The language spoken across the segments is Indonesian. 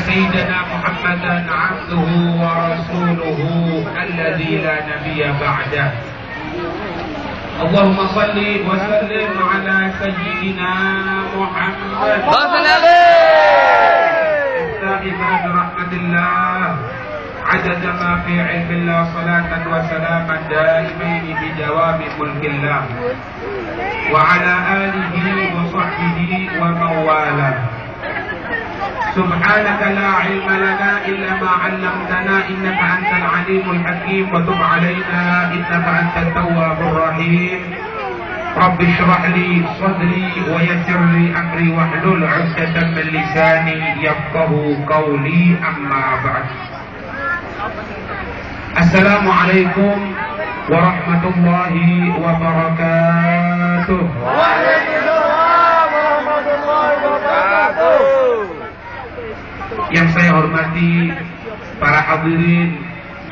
سيدنا محمدا عبده ورسوله الذي لا نبي بعده. اللهم صل وسلم على سيدنا محمد سابقا برحمة الله عدد ما في علم الله صلاة وسلاما دائمين بدوام ملك الله وعلى آله وصحبه ومن والاه. سبحانك لا علم لنا إلا ما علمتنا إنك أنت العليم الحكيم وتب علينا إنك أنت التواب الرحيم. رب اشرح لي صدري ويسر لي أمري واحلل عقدة من لساني يفقه قولي. أما بعد. السلام عليكم ورحمة الله وبركاته. Waalaikumsalam warahmatullahi wabarakatuh. Yang saya hormati para hadirin,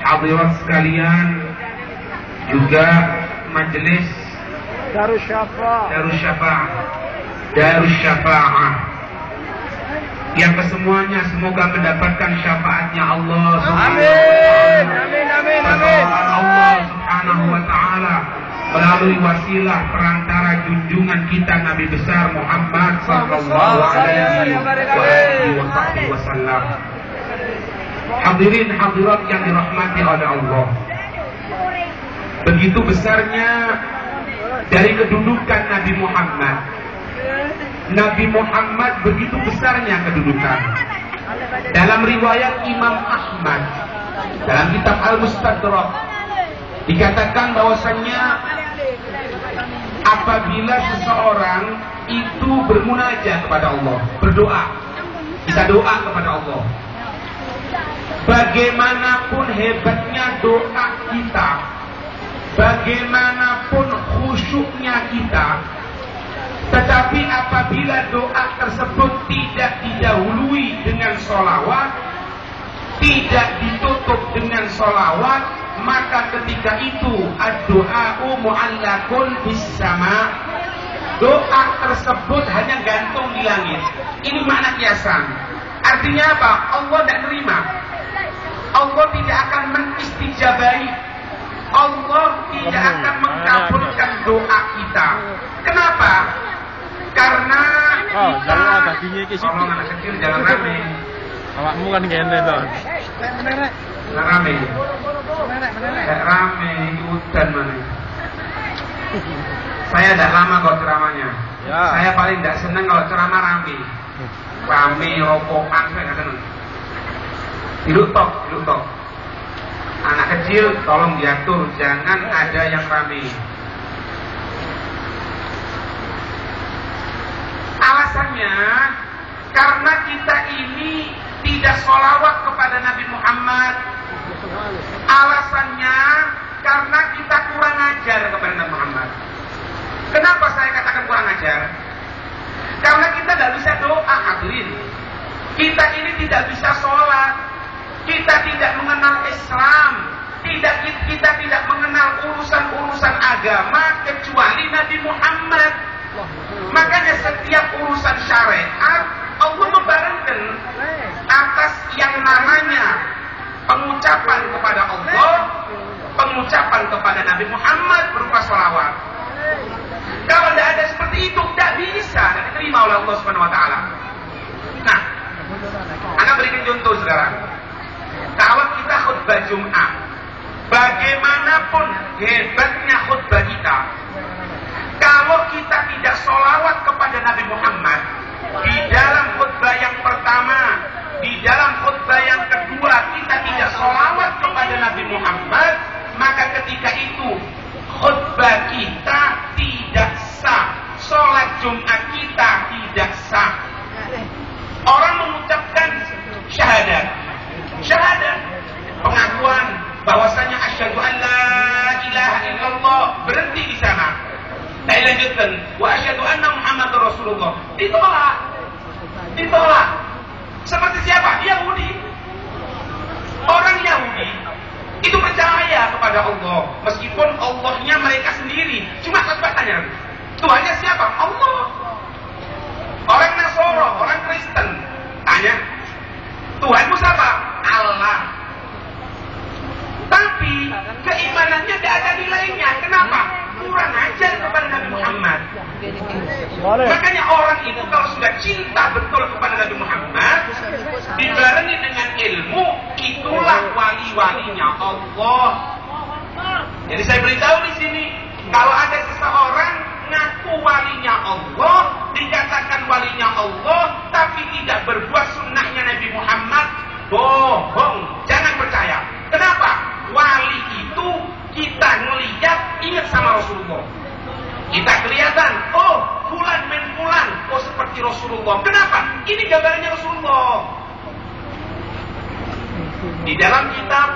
hadirat sekalian, juga majelis Darus Syafa'ah yang kesemuanya semoga mendapatkan syafaatnya Allah Subhanahu wa taala. Allah Subhanahu wa taala melalui wasilah perantara junjungan kita Nabi besar Muhammad sallallahu alaihi wasallam. Hadirin hadirat yang dirahmati oleh Allah, begitu besarnya dari kedudukan Nabi Muhammad. Nabi Muhammad begitu besarnya kedudukan. Dalam riwayat Imam Ahmad dalam kitab Al-Mustadrak dikatakan bahwasannya apabila seseorang itu bermunajat kepada Allah, berdoa, bisa doa kepada Allah, bagaimanapun hebatnya doa kita, bagaimanapun khusyuknya kita, tetapi apabila doa tersebut tidak didahului dengan sholawat, tidak ditutup dengan sholawat, maka ketika itu ad-du'a'u mu'allakun bis sama, doa tersebut hanya gantung di langit. Ini makna kiasan. Artinya apa? Allah tidak terima, Allah tidak akan mengistijabahi, Allah tidak akan mengabulkan doa kita. Kenapa? Karena kita, kalau anak kecil jangan rame. Awakmu kan gende toh. Jangan rame. Tidak rame, hutan mana. Saya tidak lama kalau ceramahnya. Ya. Saya paling tidak senang kalau ceramah rame. Rame, rokokan, saya nggak senang. Duduk tok. Anak kecil tolong diatur, jangan ada yang rame. Alasannya karena kita ini tidak sholawat kepada Nabi Muhammad. Alasannya karena kita kurang ajar kepada Nabi Muhammad. Kenapa saya katakan kurang ajar? Karena kita tidak bisa doa, hadirin. Kita ini tidak bisa sholat. Kita tidak mengenal Islam. Kita tidak mengenal urusan-urusan agama kecuali Nabi Muhammad. Makanya setiap urusan syariat Allah membarengkan atas yang namanya pengucapan kepada Allah, pengucapan kepada Nabi Muhammad berupa sholawat. Kalau tidak ada seperti itu, tidak bisa diterima oleh Allah Subhanahu Wa Taala. Nah, Anda berikan contoh sekarang. Kalau kita khutbah Jum'ah, bagaimanapun hebatnya khutbah kita, kalau kita tidak sholawat kepada Nabi Muhammad di dalam khutbah yang pertama, di dalam khutbah yang kedua kita tidak sholawat kepada Nabi Muhammad, maka ketika itu khutbah kita tidak sah, sholat Jumat kita tidak sah. Orang mengucapkan syahadat, pengakuan bahwasanya asyhadu an la ilaha illallah, berhenti di sana. Saya lanjutkan, wa asyhadu anna Muhammadar Rasulullah. Ditolak. Seperti siapa? Yahudi. Orang Yahudi itu percaya kepada Allah, meskipun Allahnya mereka sendiri. Cuma tanya, Tuhannya siapa? Allah. Orang Nasoro, orang Kristen, tanya, Tuhan Jadi saya beritahu di sini, kalau ada seseorang ngaku walinya Allah, dikatakan walinya Allah, tapi tidak berbuat sunnahnya Nabi Muhammad, bohong, jangan percaya. Kenapa? Wali itu kita ngelihat ingat sama Rasulullah. Kita kelihatan, oh fulan min fulan, oh seperti Rasulullah. Kenapa? Ini gambarannya Rasulullah. Di dalam kitab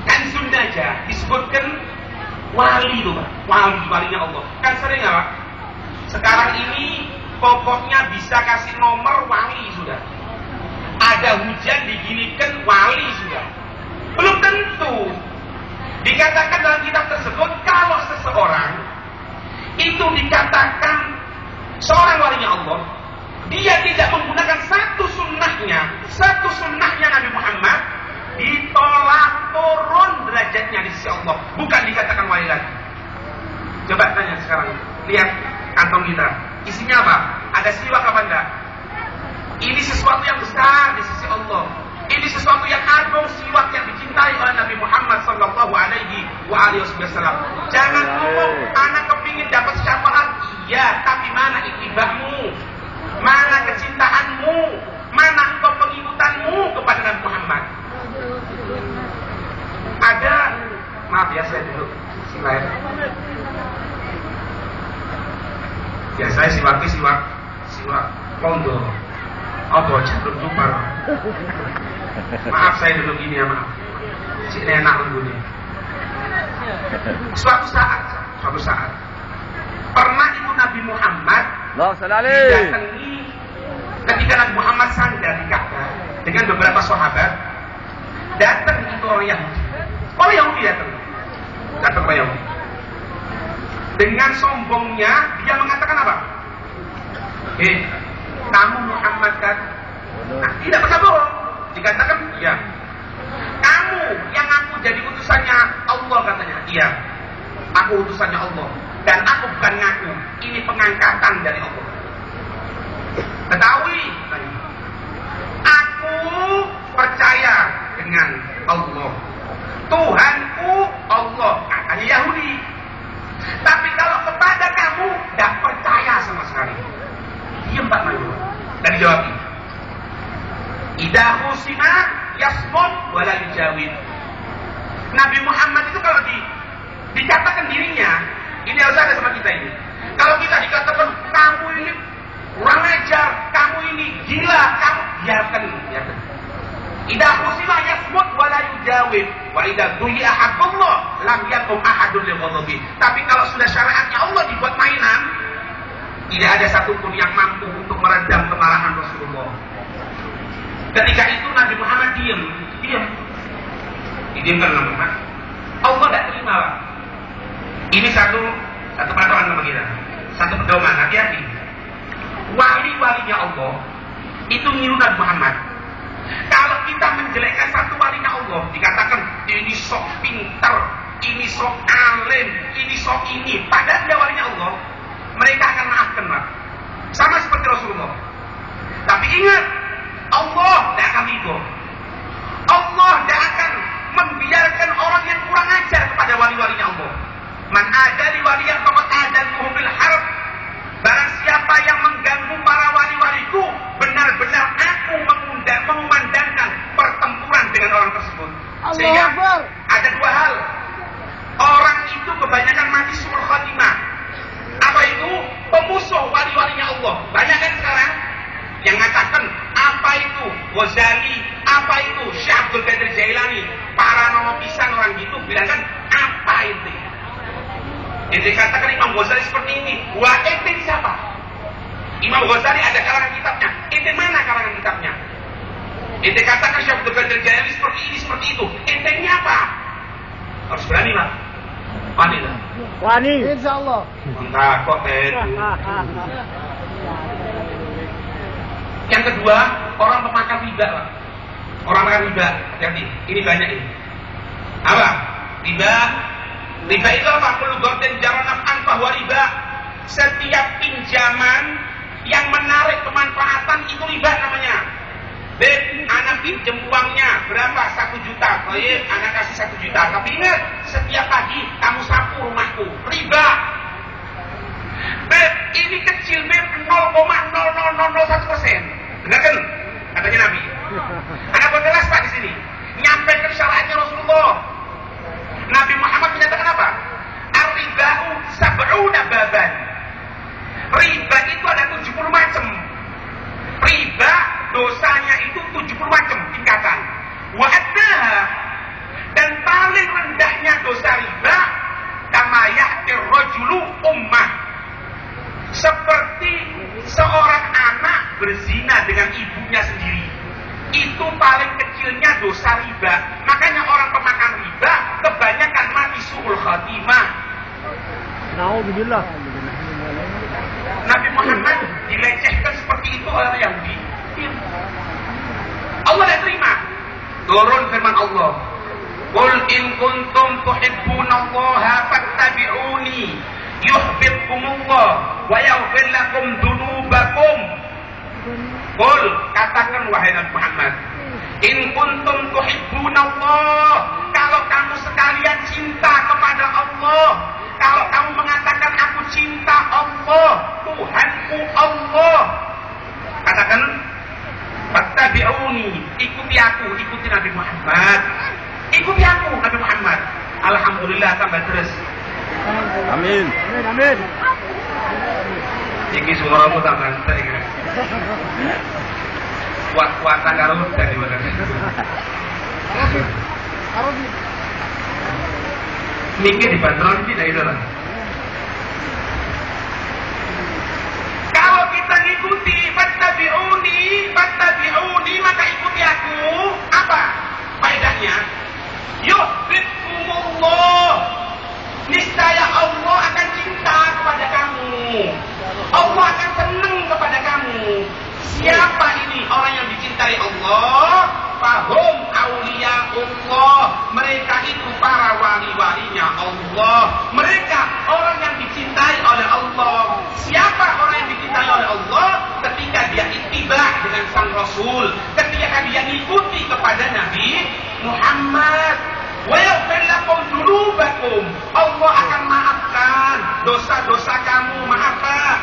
Kanzun Najah disebutkan wali itu, Pak. Walinya Allah. Kan sering nggak, Pak? Sekarang ini pokoknya bisa kasih nomor wali sudah. Ada hujan diginikan wali sudah. Belum tentu. Dikatakan dalam kitab tersebut kalau seseorang itu dikatakan seorang walinya Allah, dia tidak menggunakan satu sunnahnya Nabi Muhammad, ditolak turun derajatnya di sisi Allah, bukan dikatakan wali lagi. Coba tanya sekarang, lihat kantong kita, isinya apa? Ada siwak apa enggak? Ini sesuatu yang besar di sisi Allah. Ini sesuatu yang agung, siwak yang dicintai oleh Nabi Muhammad sallallahu alaihi wasallam. Jangan ngomong, anak kepingin dapat syafaat. Iya, tapi mana iktibahmu? Mana kecintaanmu? Mana engkau pengikutanmu kepada Nabi Muhammad? Ada, maaf ya saya dulu slide. Ya saya siwak kondo. Oh bocah belum jumpa. Maaf saya dulu gini ya, maaf. Si enak begini. Suatu saat pernah itu Nabi Muhammad didatangi ketika Nabi Muhammad sandar di Ka'bah dengan beberapa sahabat. Datang itu orang Yahudi. Orang Yahudi datang orang Yahudi. Dengan sombongnya dia mengatakan apa? Kamu Muhammad kan? Nah, tidak pernah bohong. Dikatakan, iya. Kamu yang aku jadi utusannya Allah, katanya. Iya, aku utusannya Allah. Dan aku bukan ngaku. Ini pengangkatan dari Allah. Ketahui, aku percaya dengan Allah. Tuhanku Allah, katanya Yahudi. Tapi kalau kepada kamu, tidak percaya sama sekali. Diam Pak Mayu. Dan dijawab, Idza khusima yasmut wala yujawid. Nabi Muhammad itu kalau dikatakan dirinya, ini harus ada sama kita ini. Kalau kita dikatakan kamu ini kurang ajar, kamu ini gila, kamu biarkan. Idza khusima yasmut wala yujawid, wa idza du'iya haqqullah lam yakum ahadun li ghadabi. Tapi kalau sudah syariatnya Allah dibuat mainan, tidak ada satupun yang mampu untuk meredam kemarahan Rasulullah. Ketika itu Nabi Muhammad diam. Didiamkan Nabi Muhammad. Allah tidak terima, Pak. Ini satu patokan sama kita. Satu pedoman, hati-hati. Wali-walinya Allah itu niru Nabi Muhammad. Kalau kita menjelekkan satu walinya Allah, dikatakan ini sok pintar, ini sok alim, ini sok ini. Padahal dia walinya Allah, mereka akan maafkan, Pak. Sama seperti Rasulullah. Tapi ingat, Allah tidak akan ridho. Allah tidak akan membiarkan orang yang kurang ajar kepada wali-walinya Allah. Man adali waliyan faqad adantuhu bil harb. Barang siapa yang mengganggu para wali-waliku, benar-benar aku mengumandangkan pertempuran dengan orang tersebut. Sehingga ada dua hal. Orang itu kebanyakan mati su'ul khatimah. Apa itu? Pemusuh wali-walinya Allah. Banyak kan sekarang yang mengatakan apa itu Ghazali, apa itu Syekh Abdul Qadir Jailani, paranormal pisan orang gitu, bilang kan apa itu? Yang dikatakan Imam Ghazali seperti ini. Wah, ente siapa? Imam Ghazali ada karangan kitabnya. Ente mana karangan kitabnya? Ente katakan Syekh Abdul Qadir Jailani seperti ini, seperti itu. Ente ini apa? Harus berani, Pak. Wani lah. Wani. Insyaallah. Enggak kok Yang kedua, orang pemakan riba, Pak. Orang makan riba, hati-hati. Ini banyak ini. Apa? Riba. Riba itu apa? Kullu qardin jarra naf'an fahuwa riba. Setiap pinjaman yang menarik kemanfaatan itu riba namanya. Anak pinjam uangnya berapa? 1 juta. Baik, anak kasih 1 juta. Tapi ingat, setiap pagi kamu sapu rumahku. Riba. Beb, ini kecil beb, 0,00001%. Benar kan? Katanya Nabi. Anak buat jelas Pak di sini. Nyampaikan syariatnya Rasulullah. Nabi Muhammad menyatakan apa? Ar-riba'u sab'una baban. Riba itu ada 70 macam. Riba dosanya itu 70 macam tingkatan. Wa adnaha, dan paling rendahnya dosa riba kama ya'tir rajulu ummah, seperti seorang anak berzina dengan ibunya sendiri. Itu paling kecilnya dosa riba. Makanya orang pemakan riba kebanyakan mati su'ul khatimah. Nauzubillah. Nabi Muhammad dilecehkan seperti itu oleh Yahudi. Allah tidak terima. Turun firman Allah. Qul in kuntum tuhibbunallaha fattabi'uni yuhibbukumullah wa yaghfir lakum dzunubakum. Qul, katakan wahai Nabi Muhammad, in kuntum tuhibbunallah, kalau kamu sekalian cinta kepada Allah, kalau kamu mengatakan aku cinta Allah, Tuhanku Allah, katakan fattabi'uni, ikuti aku, ikuti Nabi Muhammad, ikuti aku Nabi Muhammad. Alhamdulillah tambah terus. Amin. Amin. Iki suaramu tambah terus. Kuat-kuatan karo dari mana? Mikir di bandron tidak itu lah. Kalau kita ngikuti fattabi'uni, maka ikuti aku. Apa faedahnya? Yuhibbukumullah, niscaya Allah akan cinta kepada kamu. Allah akan senang kepada kamu. Siapa ini orang yang dicintai Allah? Fahum awliyaullah, mereka itu para wali-walinya Allah. Mereka orang yang dicintai oleh Allah. Siapa orang yang dicintai oleh Allah? Ketika dia ittiba dengan sang Rasul, ketika dia ikuti kepada Nabi Muhammad. Wa yaghfir lakum dzunubakum, Allah akan maafkan dosa-dosa kamu. Maaf Pak,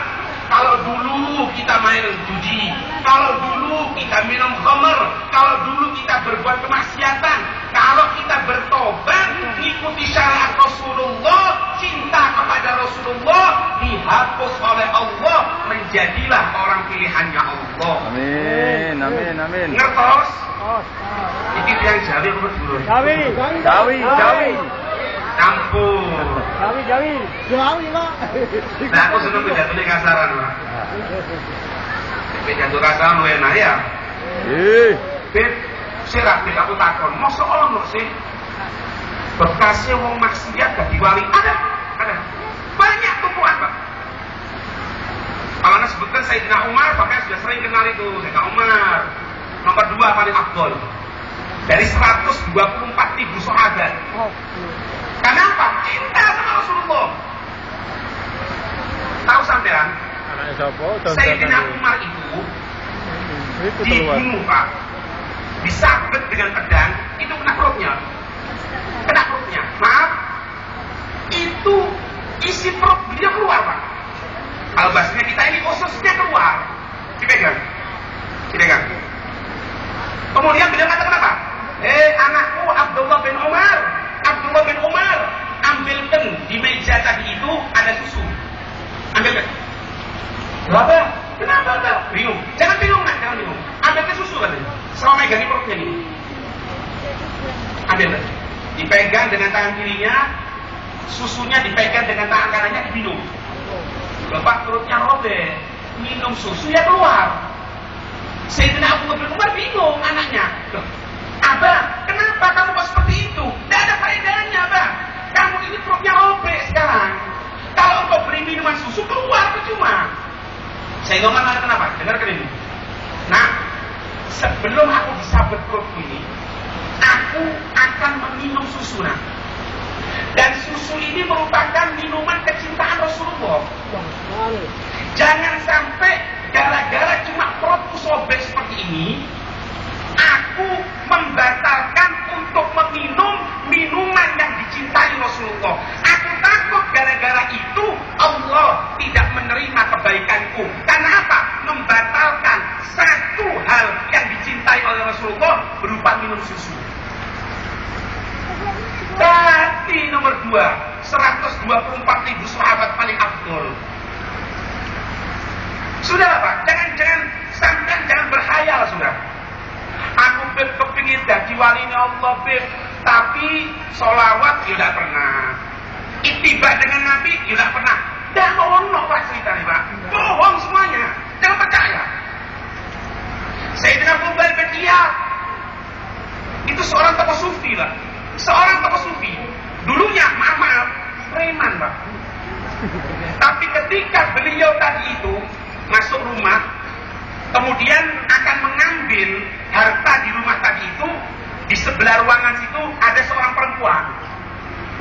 kalau dulu kita main judi, kalau dulu kita minum khamr, kalau dulu kita berbuat kemaksiatan, kalau kita bertobat, mengikuti syariat Rasulullah, cinta kepada Rasulullah, dihapus oleh Allah, menjadilah orang pilihannya Allah. Amin. Amin. Amin. Ngertos? Iki yang Jawi apa dulu? Jawi. Campur. Jawi, Pak. Nah aku seneng pidatonya kasaran Pak. Pidato kasaran lu enak ya. Beb, sirah beb aku takon, mosok ono sih bekasnya wong maksiat gak diwali? Ada. Banyak tumpuan Pak. Kalau anda sebutkan Sayyidina Umar, Bapak sudah sering kenal itu. Sayyidina Umar nomor 2 paling afdol dari 124.000 sahabat. Kenapa? Cinta sama Rasulullah. Tahu sampean? Anaknya siapa? Sayyidina Umar itu dibunuh Pak, disabet dengan pedang, itu kena perutnya. Maaf, itu isi perut beliau keluar Pak. Kalau bahasanya kita ini ususnya keluar, dipegang. Kemudian beliau katakan apa? Anakku Abdullah bin Umar, ambilkan di meja tadi itu ada susu. Ambilkan. Kenapa? Bingung. Jangan bingung. Ambilkan susu katanya. Selama megang perutnya ini. Ambilkan. Dipegang dengan tangan kirinya, susunya dipegang dengan tangan kanannya, diminum. Bapak perutnya robek, minum susu ya keluar. Sayyidina Abu Bakar Umar bingung anaknya. Loh, Abah, kenapa kamu kok seperti itu? Tidak ada faedahnya, Abah. Kamu ini perutnya robek sekarang. Kalau engkau beri minuman susu keluar percuma. Sayyidina Umar mengatakan apa? Dengarkan ini. Nah, sebelum aku disabet perutku ini, aku akan meminum susu. Nah, dan susu ini merupakan minuman kecintaan Rasulullah. Jangan sampai gara-gara cuma perutku sobek seperti ini, aku tidak menerima kebaikanku. Karena apa? Membatalkan satu hal yang dicintai oleh Rasulullah berupa minum susu. Tadi nomor 2, 124.000 sahabat paling afdol. Sudah Pak, jangan berhayal sudah. Aku Beb kepingin jadi walinya Allah Beb, tapi sholawat tidak pernah. Ittiba dengan Nabi tidak pernah. Dah ono Pak ceritanya Pak, bohong semuanya, jangan percaya. Sayyidina Fudail bin Iyad itu seorang tokoh sufi Pak. Seorang tokoh sufi, dulunya maaf, preman Pak. Tapi ketika beliau tadi itu masuk rumah, kemudian akan mengambil harta di rumah tadi itu, di sebelah ruangan situ ada seorang perempuan.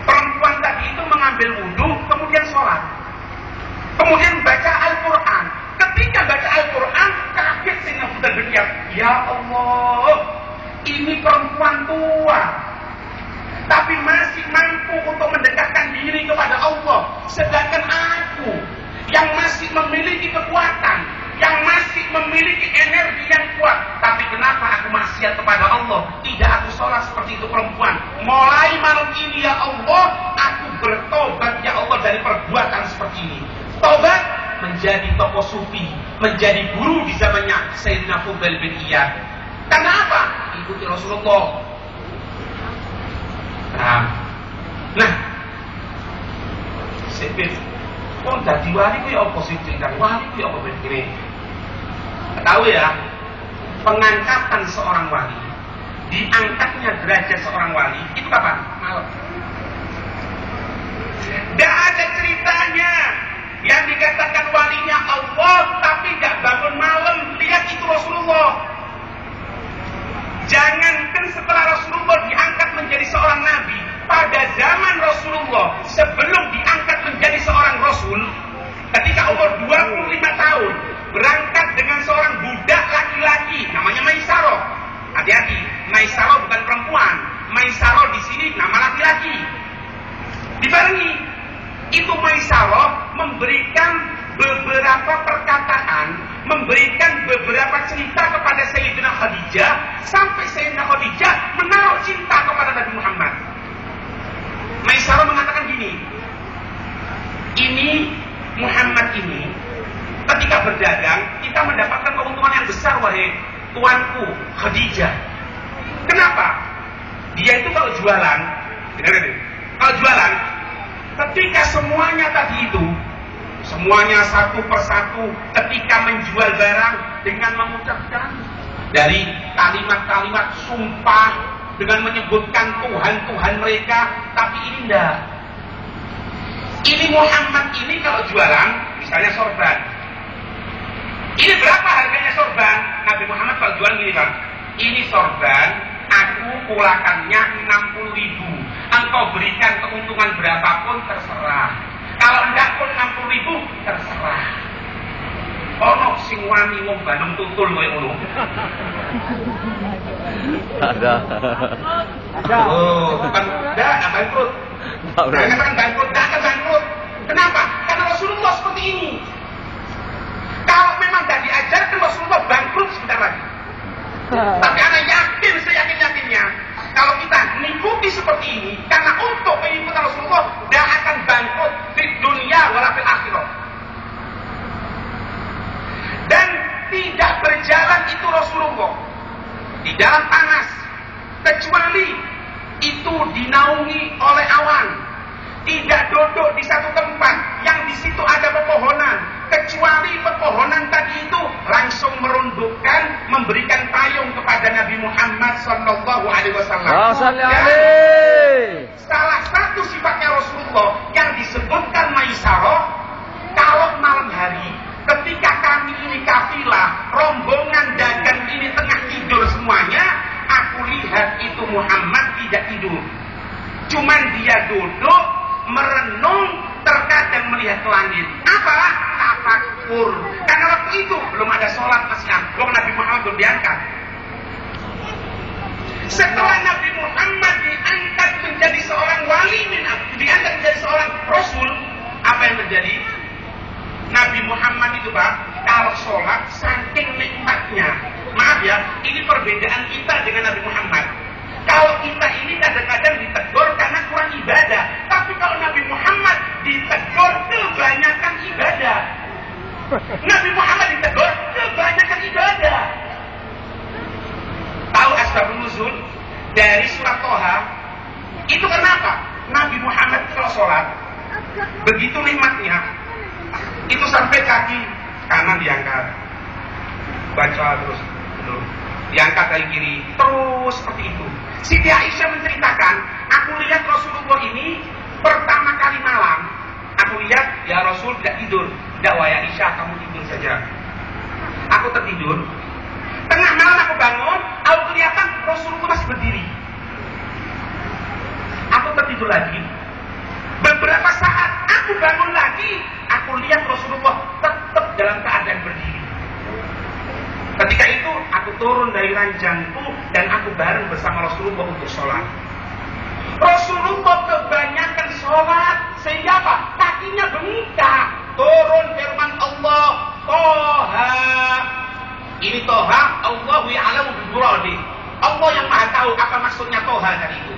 Perempuan tadi itu mengambil wudhu, kemudian sholat. Kemudian baca Al-Quran. Ketika baca Al-Quran, kaget Sayyidina Fudail bin Iyad. Ya Allah, ini perempuan tua, tapi masih mampu untuk mendekatkan diri kepada Allah. Sedangkan aku yang masih memiliki kekuatan, yang masih memiliki energi yang kuat, tapi kenapa aku maksiat kepada Allah? Tidak aku sholat seperti itu perempuan. Mulai malam ini ya Allah, aku bertobat ya Allah dari perbuatan seperti ini. Tobat menjadi tokoh sufi, menjadi guru di zamannya Sayyidina Fudail bin Iyad. Karena apa? Ikuti Rasulullah. Nah, sebab kok dadi wali ku ya apa sih kan? Wali ku ya apa begini? Tahu ya, pengangkatan seorang wali, diangkatnya derajat seorang wali itu kapan? Malam. Tidak ada ceritanya yang dikatakan walinya Allah tapi tidak bangun malam. Lihat itu Rasulullah. Jangankan setelah Rasulullah diangkat menjadi seorang nabi, pada zaman Rasulullah sebelum diangkat menjadi seorang rasul, ketika umur 25 tahun, berangkat dengan seorang budak laki-laki namanya Maisarah. Hati-hati, Maisarah bukan perempuan. Maisarah di sini nama laki-laki. Dibarengi itu Maisarah memberikan beberapa perkataan, memberikan beberapa cerita kepada Sayyidina Khadijah, sampai Sayyidina Khadijah menaruh cinta kepada Nabi Muhammad. Maisarah mengatakan gini, ini Muhammad ini ketika berdagang kita mendapatkan keuntungan yang besar wahai tuanku Khadijah. Kenapa? Dia itu kalau jualan, kalau jualan, ketika semuanya tadi itu, semuanya satu persatu ketika menjual barang dengan mengucapkan dari kalimat-kalimat sumpah, dengan menyebutkan Tuhan-Tuhan mereka, tapi ini enggak. Ini Muhammad ini kalau jualan, misalnya sorban. Ini berapa harganya sorban? Nabi Muhammad kalau jualan gini Bang, ini sorban, aku pulakannya 60.000. Engkau berikan keuntungan berapapun terserah. Kalau enggak pun 60.000 terserah. Ono sing wani wong Bandung tutul koyo ngono. Ada. Oh, bukan enggak bangkrut. Jangan katakan bangkrut, enggak bangkrut. Kenapa? Karena Rasulullah seperti ini. Kalau memang tidak diajarkan Rasulullah bangkrut sebentar lagi. Tapi anak yakin, seyakin-yakinnya, kalau kita mengikuti seperti ini, karena untuk mengikuti Rasulullah, tidak akan bangkrut di dunia walaupun akhirat. Dan tidak berjalan itu Rasulullah di dalam panas, kecuali itu dinaungi oleh awan. Tidak duduk di satu tempat yang di situ ada pepohonan, kecuali pepohonan tadi itu langsung merundukkan, memberikan payung kepada Nabi Muhammad Sallallahu Alaihi Wasallam. Salah satu sifatnya Rasulullah yang disebutkan Maisarah, kalau malam hari ketika kami ini kafilah, rombongan dagang ini tengah tidur semuanya, aku lihat itu Muhammad tidak tidur, cuman dia duduk merenung, terkadang melihat ke langit. Apa? Tafakur. Karena waktu itu belum ada sholat, masih agung, Nabi Muhammad belum diangkat. Setelah Nabi Muhammad diangkat menjadi seorang wali, diangkat menjadi seorang rasul, apa yang terjadi? Nabi Muhammad itu Pak, kalau sholat saking nikmatnya. Maaf ya, ini perbedaan kita dengan Nabi Muhammad. Kalau kita ini kadang-kadang ditegur karena kurang ibadah, tapi kalau Nabi Muhammad ditegur kebanyakan ibadah. Nabi Muhammad ditegur kebanyakan ibadah. Tahu asbabun nuzul dari surat Toha? Itu kenapa? Nabi Muhammad kalau sholat begitu nikmatnya, itu sampai kaki kanan diangkat, baca terus, diangkat dari kiri, terus seperti itu. Siti Aisyah menceritakan, aku lihat Rasulullah ini pertama kali malam, aku lihat ya Rasul tidak tidur, tidak wahai Aisyah kamu tidur saja. Aku tertidur, tengah malam aku bangun, aku kelihatan Rasulullah masih berdiri. Aku tertidur lagi. Beberapa saat aku bangun lagi, aku lihat Rasulullah tetap dalam keadaan berdiri. Ketika itu aku turun dari ranjangku dan aku bareng bersama Rasulullah untuk sholat. Rasulullah kebanyakan sholat sehingga apa? Kakinya bengkak. Turun firman Allah, Toha. Ini Toha, Allahu ya'lamu bi-muradi. Allah yang maha tahu apa maksudnya Toha tadi itu.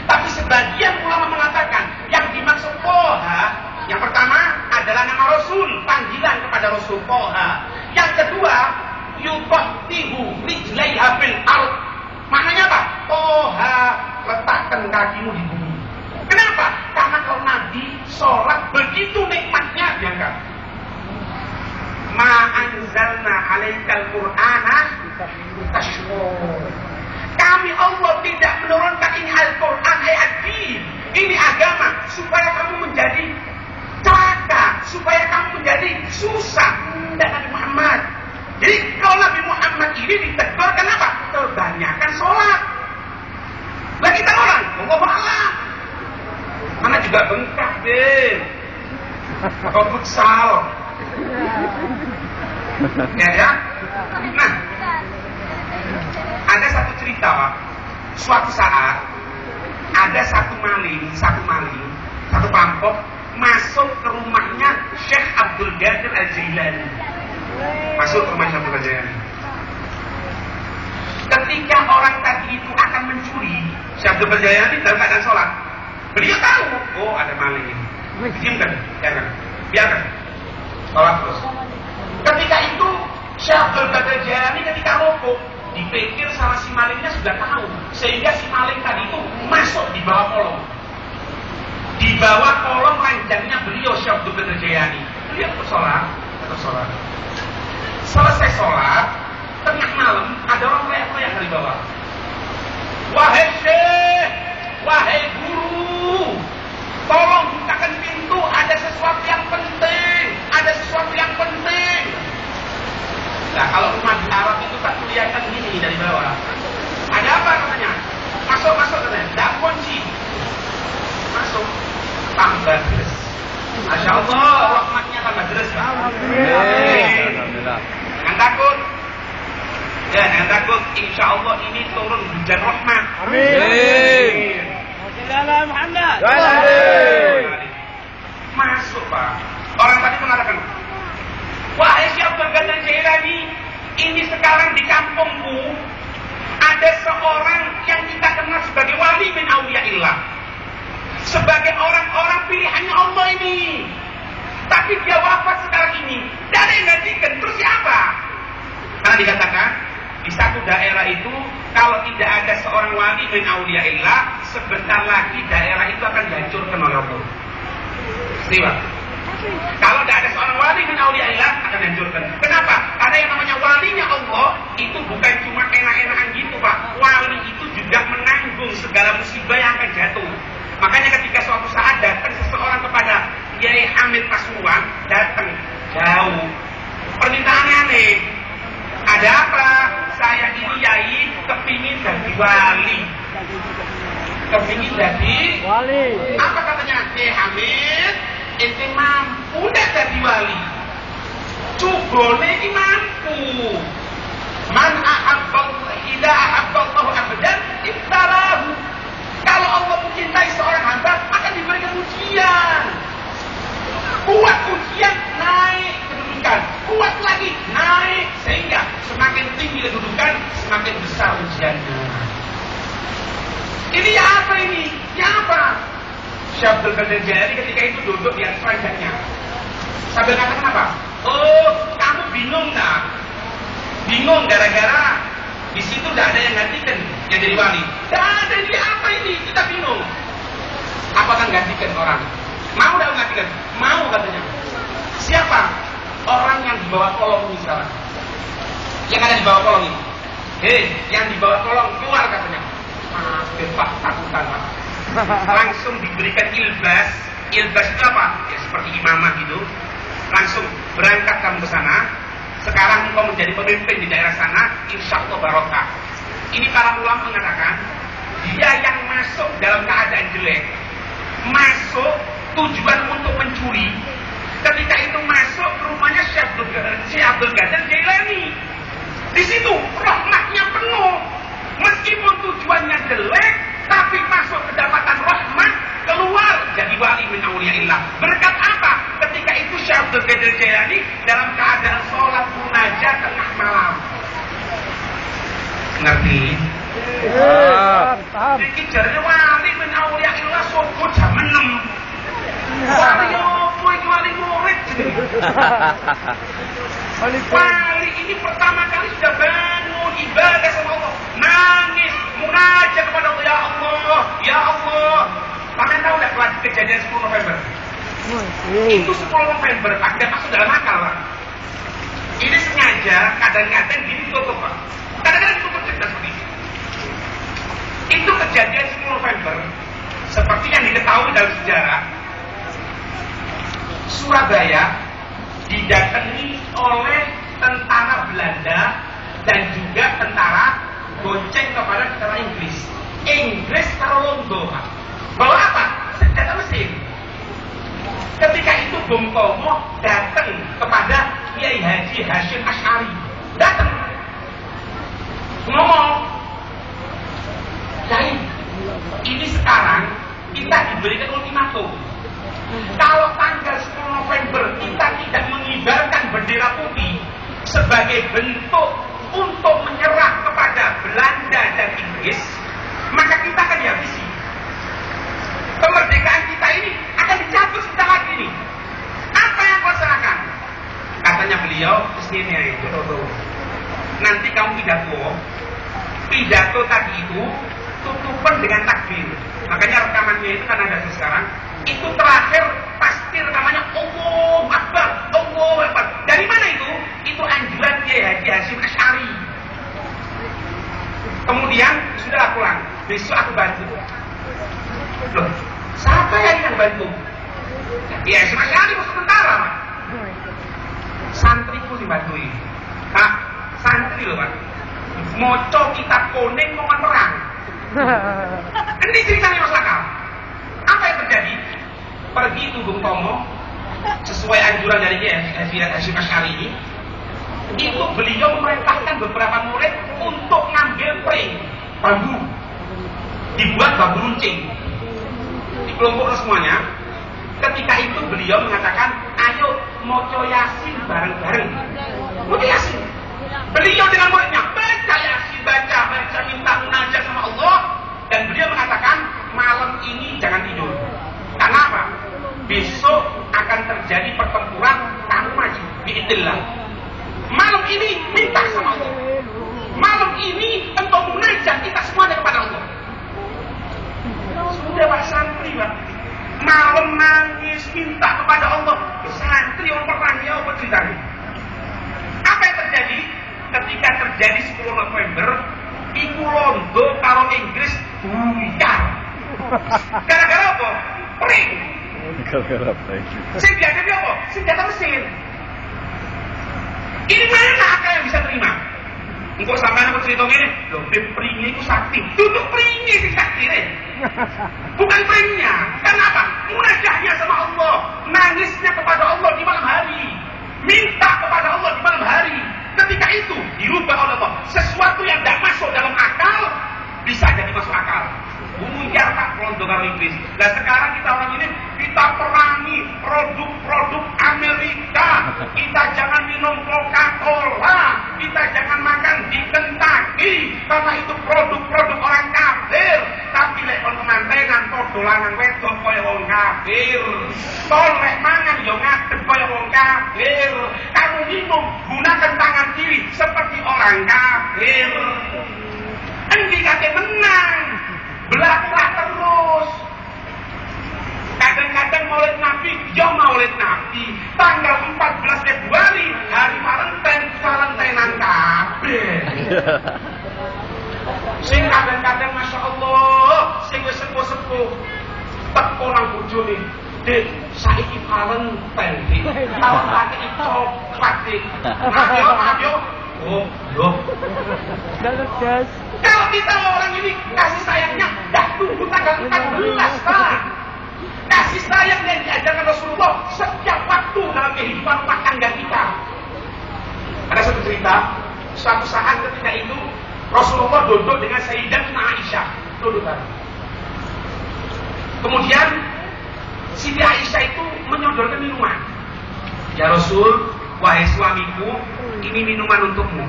Tapi sebagian ulama mengatakan yang dimaksud Toha, yang pertama adalah nama Rasul, panggilan kepada Rasul Toha. Yang kedua, yutahtihu rijlaiha fil ard. Maknanya apa? Toha, letakkan kakimu di bumi. Kenapa? Karena kalau Nabi sholat begitu nikmatnya diangkat. Ma anzalna alaikal qur'ana tashkur. Kami Allah tidak menurunkan ini Al-Quran ayat ini agama supaya kamu menjadi celaka, supaya kamu menjadi susah. Dan Nabi Muhammad. Jadi kalau Nabi Muhammad ini ditegur kenapa? Kebanyakan sholat. Lah kita orang, Allah alam. Mana juga bengkak deh. Kau futsal. Ya. Nah, ada satu cerita Pak. Suatu saat ada satu perampok masuk ke rumahnya Syekh Abdul Qadir Al-Jailani. Masuk ke rumah Syekh Abdul Qadir Al-Jailani. Ketika orang tadi itu akan mencuri, Syekh Abdul Qadir Al-Jailani dalam keadaan sholat. Beliau tahu, oh ada maling ini. Diamkan, jangan, biarkan. Sholat terus. Ketika itu Syekh Abdul Qadir Al-Jailani ketika rokok, dipikir sama si malingnya sudah tahu, sehingga si maling tadi itu masuk di bawah kolong. Di bawah kolong ranjangnya beliau Syekh Abdul Qadir Al-Jailani. Beliau bersolat. Selesai sholat, tengah malam ada orang teriak-teriak dari bawah. Wahai Syekh, wahai guru, tolong bukakan pintu, ada sesuatu yang penting, ada sesuatu yang penting. Nah, kalau rumah di Arab itu tak kelihatan gini dari bawah. Ada apa katanya? Masuk katanya. Tidak kunci. Masuk. Tambah deres. Masya Allah, rahmatnya tambah deres. Alhamdulillah. Jangan takut. Ya, jangan takut. Insya Allah ini turun hujan rahmat. Amin. Muhammad. Masuk Pak. Orang tadi mengatakan, wahai Syekh Abdul Qadir Al-Jailani, ini sekarang di kampungku ada seorang yang kita kenal sebagai wali min auliyaillah, sebagai orang-orang pilihannya Allah ini. Tapi dia wafat sekarang ini. Dan yang gantikan terus siapa? Karena dikatakan di satu daerah itu kalau tidak ada seorang wali min auliyaillah, sebentar lagi daerah itu akan dihancurkan oleh Allah. Siapa? Kalau tidak ada seorang wali min auliyaillah akan dihancurkan. Kenapa? Karena yang namanya walinya Allah itu bukan cuma enak-enakan gitu Pak. Wali itu juga menanggung segala musibah yang akan jatuh. Makanya ketika suatu saat datang seseorang kepada Kiai Hamid Pasuruan, datang jauh, permintaannya aneh. Ada apa? Saya ini Yai kepingin jadi wali. Kepingin jadi Wali. apa katanya? Kiai Hamid, ente mampu dah jadi wali. Cubone ini mampu. Man ahabballah ila ahabballahu abadan ibtalahu. Kalau Allah mencintai seorang hamba akan diberikan ujian. Buat ujian naik ke Syekh Abdul Qadir Jailani ketika itu duduk di atas ranjangnya sambil katakan apa? Oh, kamu bingung tak? Bingung gara-gara di situ tidak ada yang gantikan yang jadi wali. Tidak ada, ini apa ini? Kita bingung. Apa akan gantikan orang? Mau tidak gantikan? Mau katanya. Siapa? Orang yang di bawah kolong ini sekarang. Yang ada di bawah kolong ini. Yang di bawah kolong keluar katanya. Pak, takutan Pak. Langsung diberikan ilbas. Ilbas itu apa? Ya seperti imamah gitu. Langsung berangkat kamu ke sana. Sekarang engkau menjadi pemimpin di daerah sana, insya Allah barokah. Ini para ulama mengatakan, dia yang masuk dalam keadaan jelek, masuk tujuan untuk mencuri. Ketika itu masuk ke rumahnya Syekh Abdul Qadir Jailani. Di situ rahmatnya penuh. Meskipun tujuannya jelek, tapi masuk kedapatan rahmat, keluar jadi wali min auliyaillah. Berkat apa? Ketika itu Syekh Abdul Qadir Jailani dalam keadaan sholat munajat tengah malam. Ngerti? Jadi jarane wali min auliyaillah subuh jam 6. Wali opo iki wali murid. Wali ini pertama kali sudah bangun ibadah sama Allah, nangis munajat kepada Allah, ya Allah, ya Allah. Kalian tahu nggak kejadian 10 November? Itu 10 November, agak masuk dalam akal Pak. Ini sengaja kadang-kadang gini ditutup Pak. Kadang-kadang ditutup cerita seperti ini. Itu kejadian 10 November, seperti yang diketahui dalam sejarah. Surabaya didatangi oleh tentara Belanda dan juga tentara gonceng kepada tentara Inggris. Inggris taruh londo Pak. Bawa apa? Senjata mesin. Ketika itu Bung Tomo datang kepada Kiai Haji Hasyim Asy'ari. Datang. Ngomong. Kiai, ini sekarang kita diberikan ultimatum. Kalau tanggal 10 November kita tidak mengibarkan bendera putih sebagai bentuk untuk menyerah kepada Belanda dan Inggris, maka kita akan dihabisi. Kemerdekaan kita ini akan dicabut sebentar lagi nih. Apa yang kau laksanakan? Katanya beliau kesini itu nanti kamu pidato tadi itu tutupan dengan takbir. Makanya rekamannya itu kan ada sekarang. Itu terakhir pasti rekamannya Allahu Akbar, Allahu Akbar. Dari mana itu? Itu anjuran Kiai Haji Hasyim Asy'ari. Kemudian sudah pulang. Besok aku bantu. Loh, siapa yang bantu? Ya, Hasyim Asy'ari masuk tentara, Pak. Santriku dibantuin. Pak, santri loh, Pak. Moco kitab kuning mau perang. Ini ceritanya Mas Lakal. Apa yang terjadi? Pergi itu Bung Tomo sesuai anjuran dari Hasyim Asy'ari ini. Itu beliau memerintahkan beberapa murid untuk ngambil pring bambu, dibuat bambu runcing, dikelompokkan semuanya. Ketika itu beliau mengatakan, ayo moco Yasin bareng-bareng. Moco Yasin. Beliau dengan muridnya baca Yasin, baca minta munajat sama Allah. Dan beliau mengatakan, malam ini jangan tidur. Karena apa? Besok akan terjadi pertempuran, kamu maju biidznillah. Malam ini minta sama Allah. Malam ini engkau munajat kita semuanya kepada Allah. Sudah Pak santri Pak, malam nangis minta kepada Allah. Santri orang perangnya apa ceritanya? Apa yang terjadi? Ketika terjadi 10 November, iku londo karo Inggris buyar. Gara-gara apa? Pring. Sing dihadapi apa? Senjata mesin. Ini mana akal yang bisa terima? Engkau sampai aku cerita ini, loh, pringnya itu sakti. Duduk pringnya sih sakti, bukan pringnya. Karena apa? Munajatnya sama Allah, nangisnya kepada Allah di malam hari, minta kepada Allah di malam hari. Ketika itu dirubah oleh Allah. Sesuatu yang tidak masuk dalam akal bisa jadi masuk akal. Buyar Pak londo karo Inggris. Nah sekarang kita orang ini kita perangi produk-produk Amerika. Kita jangan minum Coca-Cola. Kita jangan makan di Kentucky karena itu produk-produk orang kafir. Tapi lek kon kemantenan padha lanang wedok kaya wong kafir. Kon lek mangan yo ngadeg kaya wong kafir. Kamu minum gunakan tangan kiri seperti orang kafir. Endi kate menang? Belah-belah terus. Kadang-kadang maulid Nabi, yo maulid Nabi. Tanggal 14 Februari, hari Valentinean kabeh. Sing kadang-kadang Masya Allah, sing wis sepuh-sepuh teko nang bojone, Dek, saiki Valentine, Dik. Tau pakai coklat, Dik. Maaf yo. Oh, loh. Kalau kita orang ini kasih sayangnya dah tunggu tanggal 14, Pak. Kasih sayang yang diajarkan Rasulullah setiap waktu dalam kehidupan rumah tangga kita. Ada satu cerita, suatu saat ketika itu Rasulullah duduk dengan Sayyidatuna Aisyah, duduk bareng. Kemudian Siti Aisyah itu menyodorkan minuman. Ya Rasul, wahai suamiku, ini minuman untukmu.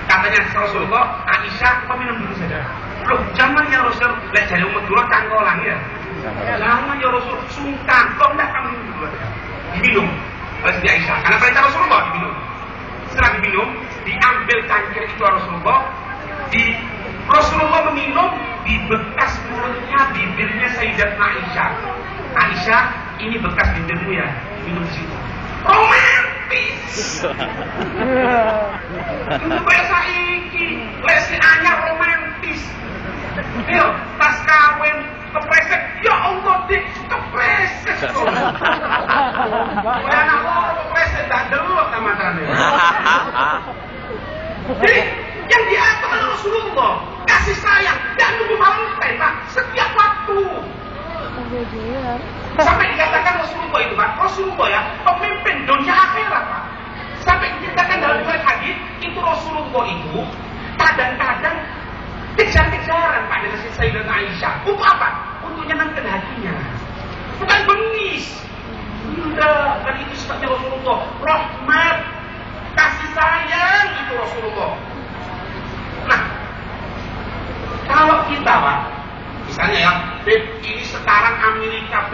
Katanya Rasulullah, Aisyah, kau minum dulu saja. Loh, jangan ya Rasul, lihat jari umat dulu tanggolang ya. Jangan ya Rasul, sungkan, kau tidak akan minum dulu. Diminum oleh Siti Aisyah, karena perintah Rasulullah diminum. Setelah diminum, diambil cangkir itu Rasulullah. Rasulullah meminum di bekas mulutnya, bibirnya Sayyidatuna Aisyah. Aisyah, ini bekas bibirmu ya, minum di situ. Romantis. Itu kayak saiki, lesi anyar romantis. Yo, pas kawin kepreset, ya Allah dik, kepreset. Anak loro kepreset dak delok tamatane. Jadi yang diatur Rasulullah kasih sayang dan nunggu Valentine Pak setiap waktu. Sampai dikatakan Rasulullah itu Pak, Rasulullah ya pemimpin dunia akhirat Pak. Sampai dikatakan dalam riwayat hadis itu Rasulullah itu kadang-kadang kejar-kejaran Pak dengan Sayyidatuna Aisyah. Untuk apa? Untuk nyenangkan hatinya. Bukan bengis. Tidak, dan itu sifatnya Rasulullah. Rahmat, kasih sayang itu Rasulullah. Nah, kalau kita Pak, misalnya ya, ini sekarang Amerika